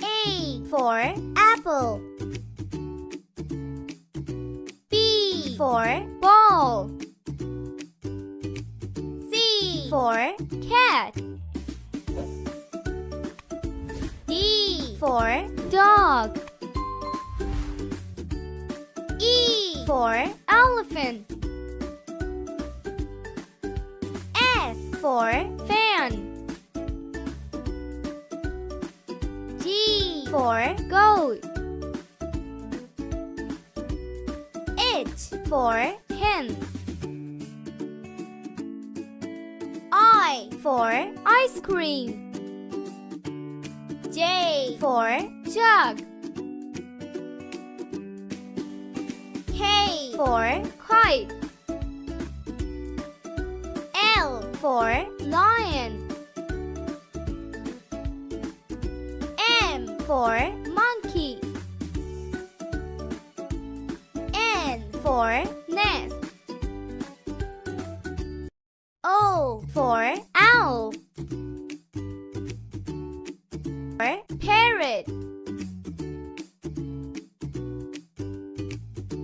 A for apple. B for ball. C for cat. D for dog. E for elephant. F for fan. G for goat. H for hen. I for ice cream. J for jug. K for kite. L for lion. M for monkey. N for nest. O for owl. Parrot.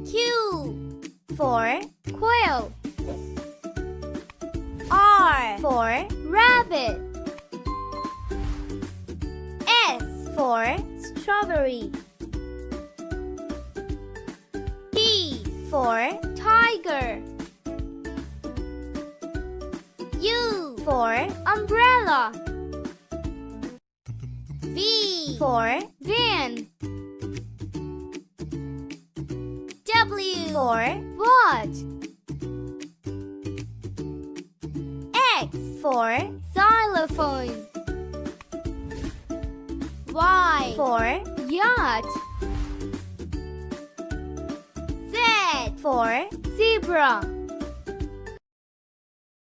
Q for quail. R for rabbit. S for strawberry. T for tiger. U for umbrella. V for van. W for watch. X for xylophone. Y for yacht. Z for zebra.